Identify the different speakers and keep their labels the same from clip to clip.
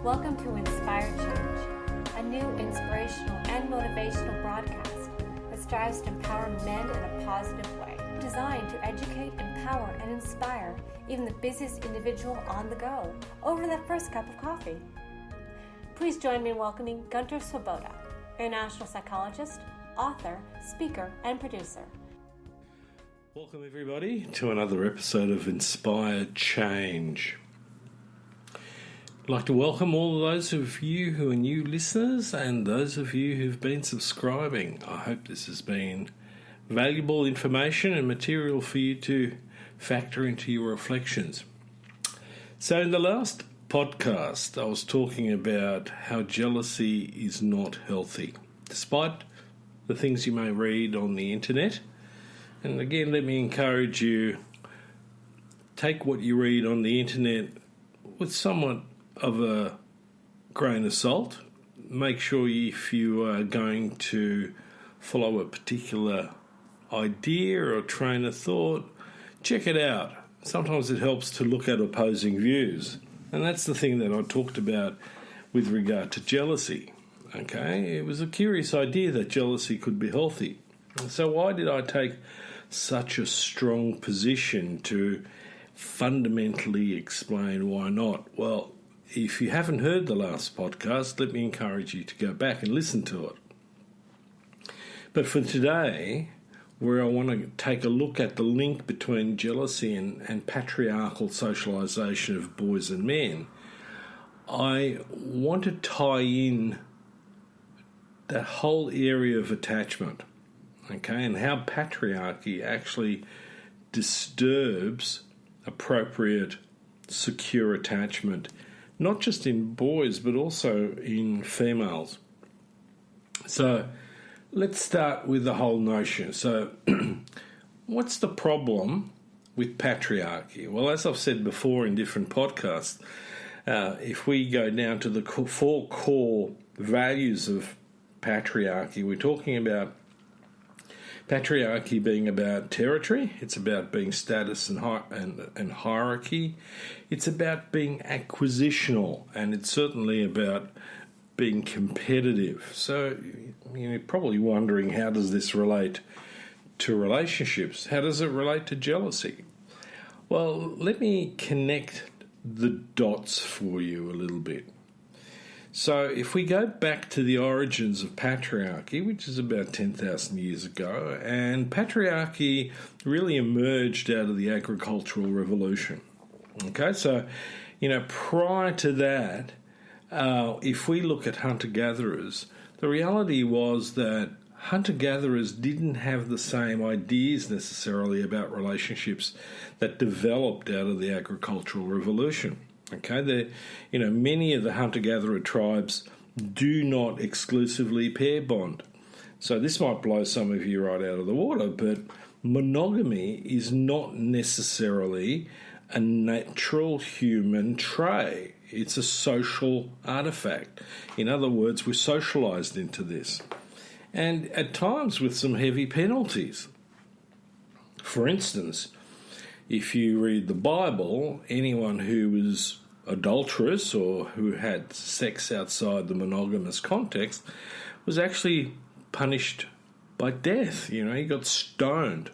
Speaker 1: Welcome to Inspired Change, a new inspirational and motivational broadcast that strives to empower men in a positive way, designed to educate, empower, and inspire even the busiest individual on the go over that first cup of coffee. Please join me in welcoming Gunter, international psychologist, author, speaker, and producer.
Speaker 2: Welcome everybody to another episode of Inspired Change. I'd like to welcome all of those of you who are new listeners and those of you who've been subscribing. I hope this has been valuable information and material for you to factor into your reflections. So in the last podcast, I was talking about how jealousy is not healthy, despite the things you may read on the internet. And again, let me encourage you, take what you read on the internet with somewhat of a grain of salt. Make sure if you are going to follow a particular idea or train of thought, check it out. Sometimes it helps to look at opposing views. And that's the thing that I talked about with regard to jealousy. Okay, it was a curious idea that jealousy could be healthy. So why did I take such a strong position to fundamentally explain why not? Well, if you haven't heard the last podcast, let me encourage you to go back and listen to it. But for today, where I want to take a look at the link between jealousy and patriarchal socialization of boys and men, I want to tie in that whole area of attachment, okay, and how patriarchy actually disturbs appropriate, secure attachment, not just in boys, but also in females. So let's start with the whole notion. So what's the problem with patriarchy? Well, as I've said before in different podcasts, if we go down to the four core values of patriarchy, we're talking about patriarchy being about territory. It's about being status and hierarchy. It's about being acquisitional, and it's certainly about being competitive. So you're probably wondering, how does this relate to relationships? How does it relate to jealousy? Well, let me connect the dots for you a little bit. So if we go back to the origins of patriarchy, which is about 10,000 years ago, and patriarchy really emerged out of the agricultural revolution. Okay, so, prior to that, if we look at hunter-gatherers, the reality was that hunter-gatherers didn't have the same ideas necessarily about relationships that developed out of the agricultural revolution. Okay, many of the hunter-gatherer tribes do not exclusively pair bond. So this might blow some of you right out of the water, but monogamy is not necessarily a natural human trait. It's a social artifact. In other words, we're socialized into this. And at times with some heavy penalties. For instance, if you read the Bible, anyone who was adulterous or who had sex outside the monogamous context was actually punished by death. He got stoned,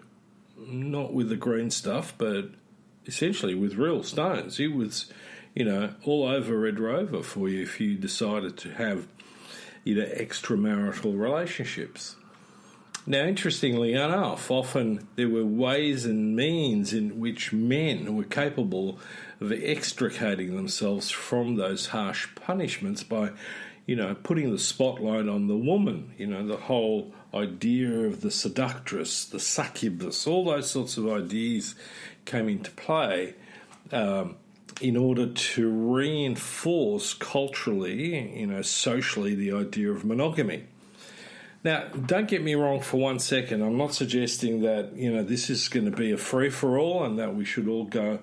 Speaker 2: not with the green stuff, but essentially with real stones. It was, all over Red Rover for you if you decided to have, extramarital relationships. Now, interestingly enough, often there were ways and means in which men were capable of extricating themselves from those harsh punishments by, putting the spotlight on the woman, the whole idea of the seductress, the succubus, all those sorts of ideas came into play in order to reinforce culturally, socially, the idea of monogamy. Now, don't get me wrong for 1 second. I'm not suggesting that, this is going to be a free-for-all and that we should all go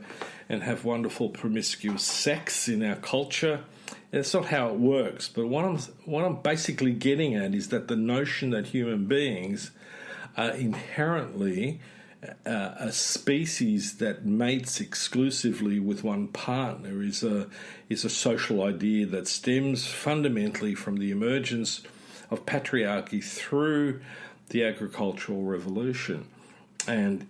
Speaker 2: and have wonderful promiscuous sex in our culture. That's not how it works. But what I'm basically getting at is that the notion that human beings are inherently a species that mates exclusively with one partner is a social idea that stems fundamentally from the emergence of patriarchy through the agricultural revolution and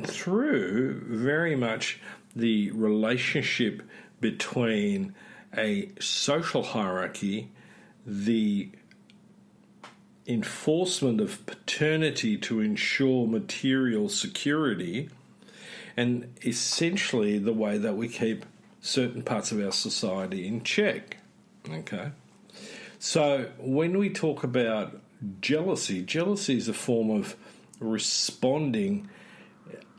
Speaker 2: through very much the relationship between a social hierarchy, the enforcement of paternity to ensure material security, and essentially the way that we keep certain parts of our society in check. Okay? So when we talk about jealousy is a form of responding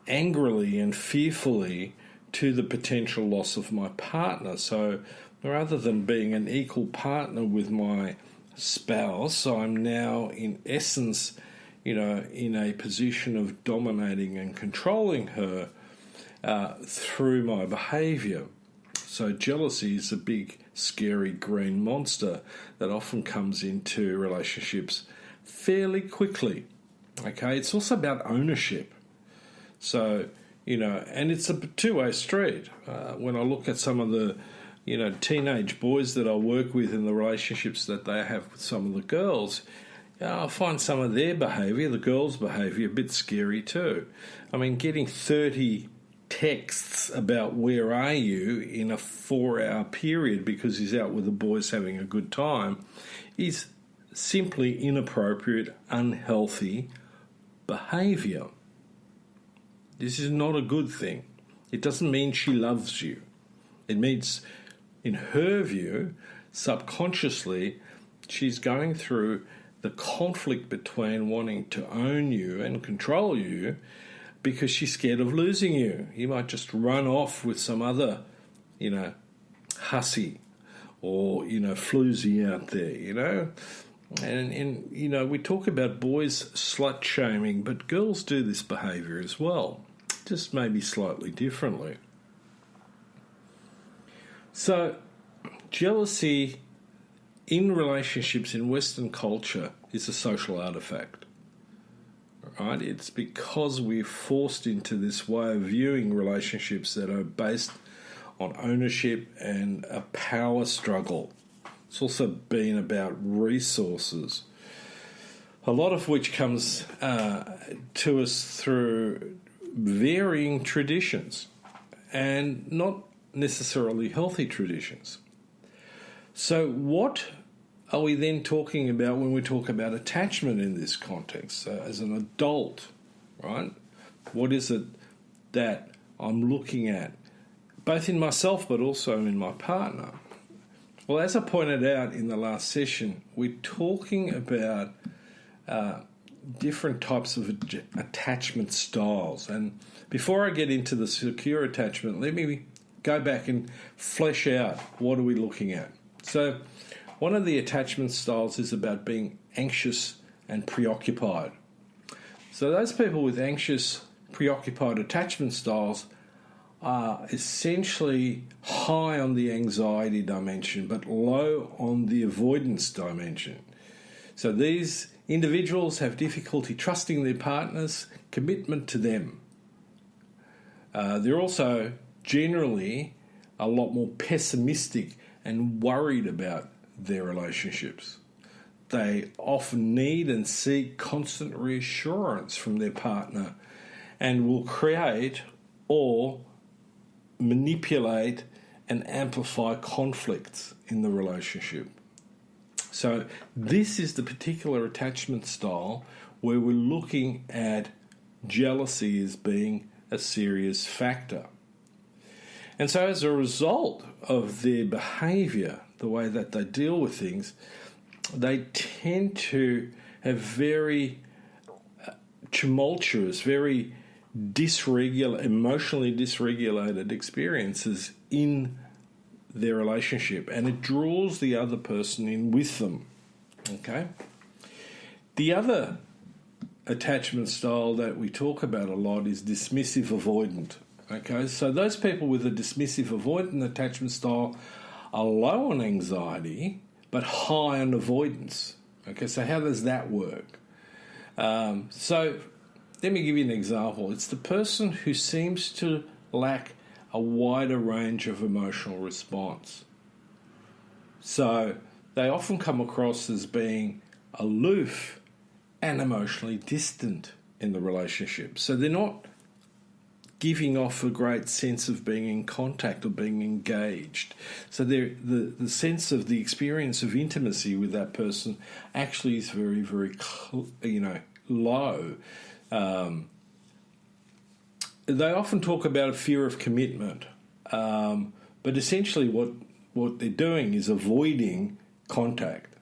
Speaker 2: angrily and fearfully to the potential loss of my partner. So rather than being an equal partner with my spouse, I'm now in essence, in a position of dominating and controlling her through my behaviour. So jealousy is a big, scary green monster that often comes into relationships fairly quickly. Okay, it's also about ownership. So, and it's a two-way street. When I look at some of the teenage boys that I work with in the relationships that they have with some of the girls, I find some of their behaviour, the girls' behaviour, a bit scary too. I mean, getting 30 texts about where are you in a 4-hour period because he's out with the boys having a good time is simply inappropriate, unhealthy behaviour. This is not a good thing. It doesn't mean she loves you. It means, in her view, subconsciously, she's going through the conflict between wanting to own you and control you because she's scared of losing you. You might just run off with some other, hussy or, floozy out there, And we talk about boys slut-shaming, but girls do this behaviour as well, just maybe slightly differently. So, jealousy in relationships in Western culture is a social artefact. Right? It's because we're forced into this way of viewing relationships that are based on ownership and a power struggle. It's also been about resources, a lot of which comes to us through varying traditions and not necessarily healthy traditions. So what are we then talking about when we talk about attachment in this context? As an adult, right? What is it that I'm looking at, both in myself but also in my partner? Well, as I pointed out in the last session, we're talking about different types of attachment styles. And before I get into the secure attachment, let me go back and flesh out what are we looking at. So one of the attachment styles is about being anxious and preoccupied. So those people with anxious, preoccupied attachment styles are essentially high on the anxiety dimension but low on the avoidance dimension. So these individuals have difficulty trusting their partners' commitment to them. They're also generally a lot more pessimistic and worried about their relationships. They often need and seek constant reassurance from their partner and will create or manipulate and amplify conflicts in the relationship. So this is the particular attachment style where we're looking at jealousy as being a serious factor. And so as a result of their behaviour, the way that they deal with things, they tend to have very tumultuous, very emotionally dysregulated experiences in their relationship, and it draws the other person in with them. Okay? The other attachment style that we talk about a lot is dismissive avoidant. Okay, so those people with a dismissive avoidant attachment style are low on anxiety but high on avoidance. Okay, so how does that work? So let me give you an example. It's the person who seems to lack a wider range of emotional response. So they often come across as being aloof and emotionally distant in the relationship. So they're not giving off a great sense of being in contact or being engaged. So the sense of the experience of intimacy with that person actually is very, very, low. They often talk about a fear of commitment, but essentially what they're doing is avoiding contact.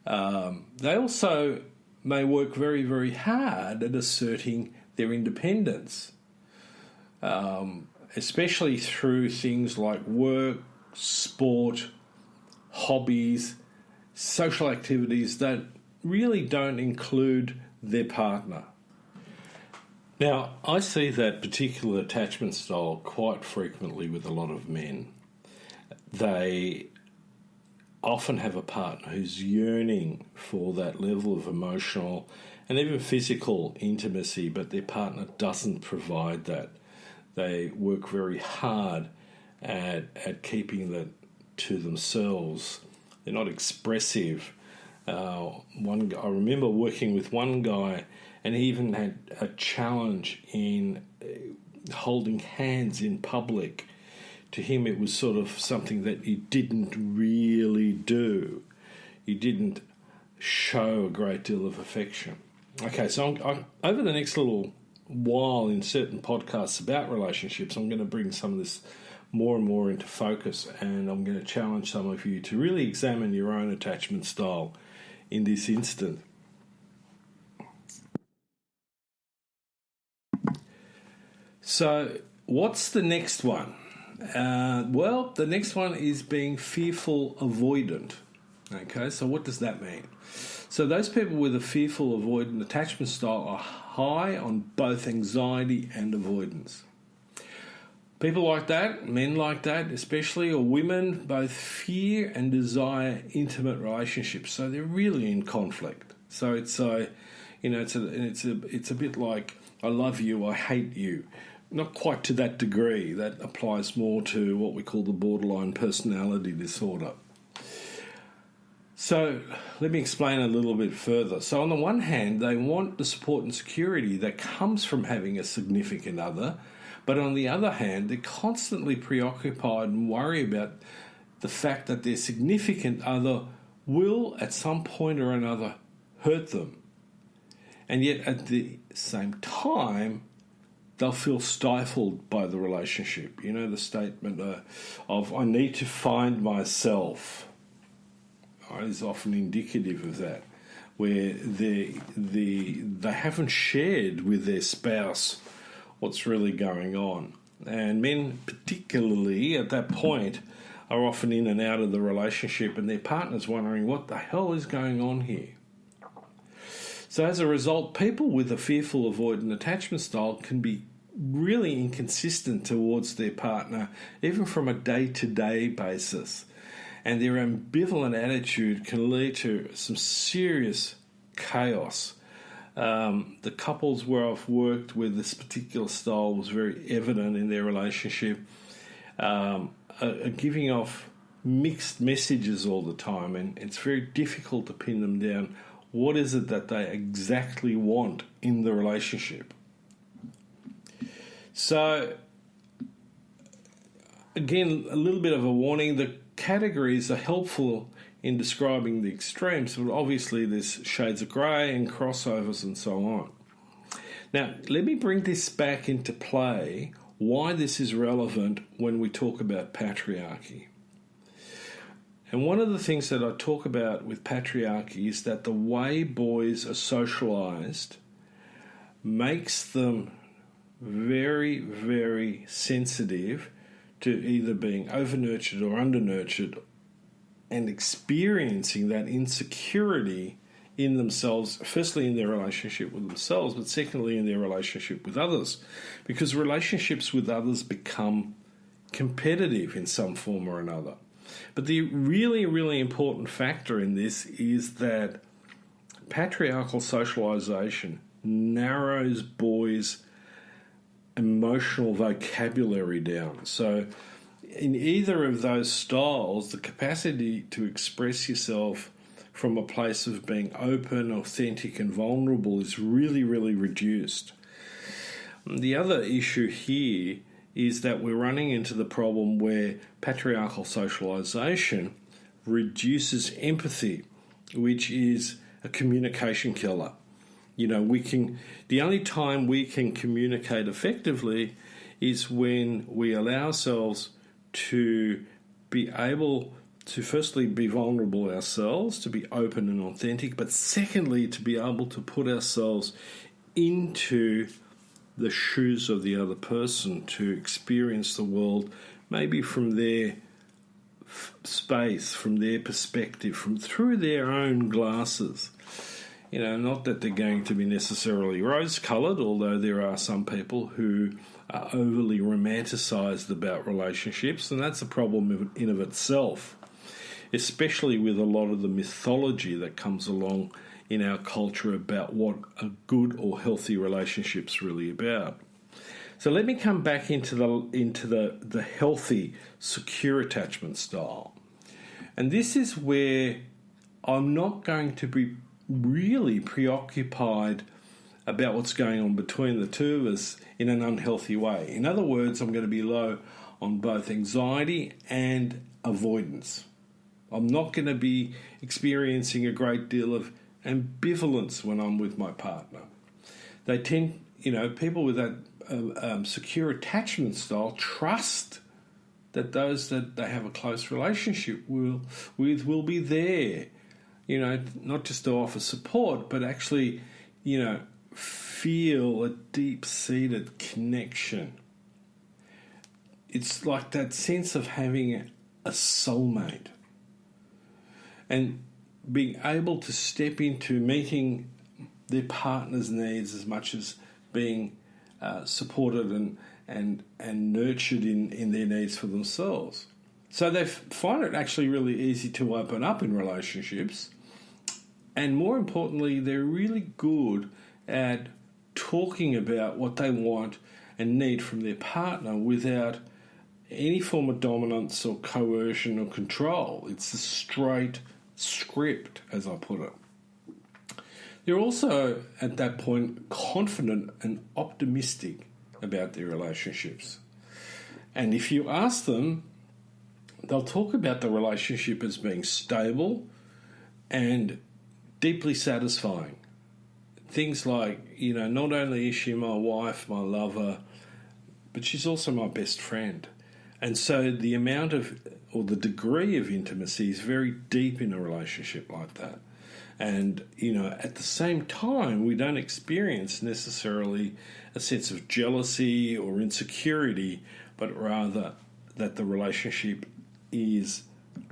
Speaker 2: They also may work very, very hard at asserting their independence, especially through things like work, sport, hobbies, social activities that really don't include their partner. Now, I see that particular attachment style quite frequently with a lot of men. They often have a partner who's yearning for that level of emotional and even physical intimacy, but their partner doesn't provide that. They work very hard at keeping that to themselves. They're not expressive. I remember working with one guy, and he even had a challenge in holding hands in public. To him, it was sort of something that he didn't really do. He didn't show a great deal of affection. Okay, so over the next little while in certain podcasts about relationships, I'm going to bring some of this more and more into focus, and I'm going to challenge some of you to really examine your own attachment style in this instant. So, what's the next one? Well, the next one is being fearful avoidant. Okay, so what does that mean? So those people with a fearful avoidant attachment style are high on both anxiety and avoidance. People like that, men like that especially, or women, both fear and desire intimate relationships. So they're really in conflict. So it's a bit like I love you, I hate you. Not quite to that degree. That applies more to what we call the borderline personality disorder. So let me explain a little bit further. So on the one hand, they want the support and security that comes from having a significant other, but on the other hand, they're constantly preoccupied and worry about the fact that their significant other will, at some point or another, hurt them. And yet, at the same time, they'll feel stifled by the relationship. You know, the statement of, I need to find myself, is often indicative of that, where they haven't shared with their spouse what's really going on. And men, particularly at that point, are often in and out of the relationship, and their partner's wondering what the hell is going on here. So as a result, people with a fearful avoidant attachment style can be really inconsistent towards their partner, even from a day-to-day basis. And their ambivalent attitude can lead to some serious chaos. The couples where I've worked with this particular style was very evident in their relationship, are giving off mixed messages all the time, and it's very difficult to pin them down. What is it that they exactly want in the relationship? So, again, a little bit of a warning. The categories are helpful in describing the extremes, but obviously there's shades of grey and crossovers and so on. Now, let me bring this back into play, why this is relevant when we talk about patriarchy. And one of the things that I talk about with patriarchy is that the way boys are socialised makes them very, very sensitive to either being over-nurtured or under-nurtured, and experiencing that insecurity in themselves, firstly in their relationship with themselves, but secondly in their relationship with others, because relationships with others become competitive in some form or another. But the really, really important factor in this is that patriarchal socialisation narrows boys' emotional vocabulary down. So in either of those styles, the capacity to express yourself from a place of being open, authentic and vulnerable is really, really reduced. The other issue here is that we're running into the problem where patriarchal socialization reduces empathy, which is a communication killer. The only time we can communicate effectively is when we allow ourselves to be able to firstly be vulnerable ourselves, to be open and authentic, but secondly to be able to put ourselves into the shoes of the other person, to experience the world maybe from their space, from their perspective, through their own glasses. Not that they're going to be necessarily rose-coloured, although there are some people who are overly romanticised about relationships, and that's a problem in of itself, especially with a lot of the mythology that comes along in our culture about what a good or healthy relationship's really about. So let me come back into the healthy, secure attachment style. And this is where I'm not going to be really preoccupied about what's going on between the two of us in an unhealthy way. In other words, I'm going to be low on both anxiety and avoidance. I'm not going to be experiencing a great deal of ambivalence when I'm with my partner. They tend, people with that secure attachment style trust that those that they have a close relationship with will be there, not just to offer support, but actually, feel a deep-seated connection. It's like that sense of having a soulmate and being able to step into meeting their partner's needs as much as being supported and nurtured in their needs for themselves. So they find it actually really easy to open up in relationships, and more importantly, they're really good at talking about what they want and need from their partner without any form of dominance or coercion or control. It's a straight script, as I put it. They're also, at that point, confident and optimistic about their relationships. And if you ask them, they'll talk about the relationship as being stable and deeply satisfying. Things like, not only is she my wife, my lover, but she's also my best friend. And so the amount of, or the degree of intimacy is very deep in a relationship like that. And, at the same time, we don't experience necessarily a sense of jealousy or insecurity, but rather that the relationship is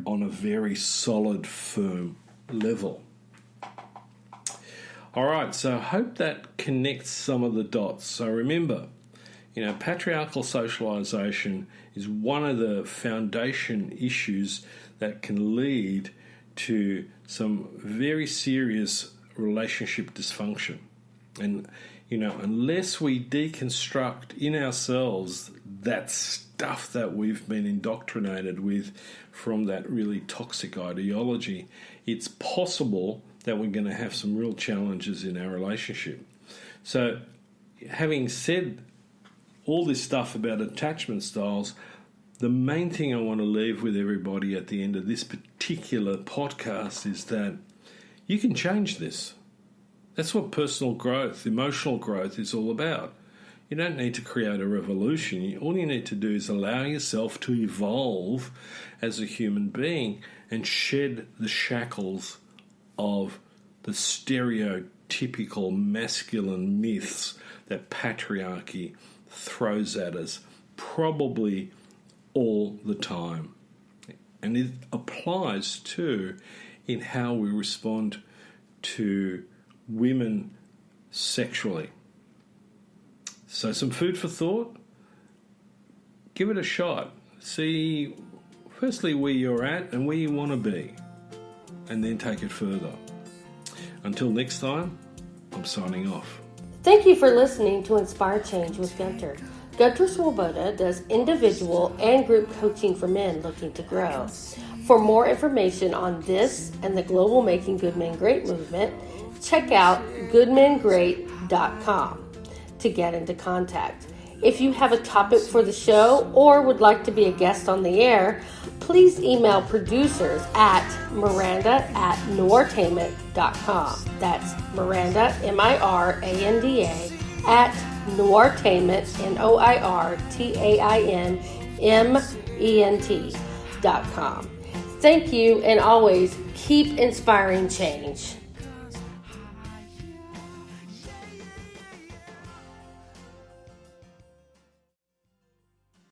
Speaker 2: on a very solid, firm level. All right, so I hope that connects some of the dots. So remember, patriarchal socialization is one of the foundation issues that can lead to some very serious relationship dysfunction. And, unless we deconstruct in ourselves that stuff that we've been indoctrinated with from that really toxic ideology, it's possible that we're going to have some real challenges in our relationship. So, having said all this stuff about attachment styles, the main thing I want to leave with everybody at the end of this particular podcast is that you can change this. That's what personal growth, emotional growth is all about. You don't need to create a revolution. All you need to do is allow yourself to evolve as a human being and shed the shackles of the stereotypical masculine myths that patriarchy throws at us, probably all the time. And it applies too in how we respond to women sexually. So some food for thought. Give it a shot. See, firstly, where you're at and where you want to be, and then take it further. Until next time, I'm signing off.
Speaker 3: Thank you for listening to Inspire Change with Gunter. Gunter Swoboda does individual and group coaching for men looking to grow. For more information on this and the global Making Good Men Great movement, check out goodmengreat.com to get into contact. If you have a topic for the show or would like to be a guest on the air, please email producers at miranda@noirtainment.com. That's Miranda, Miranda, at noirtainment, noirtainment.com. Thank you, and always keep inspiring change.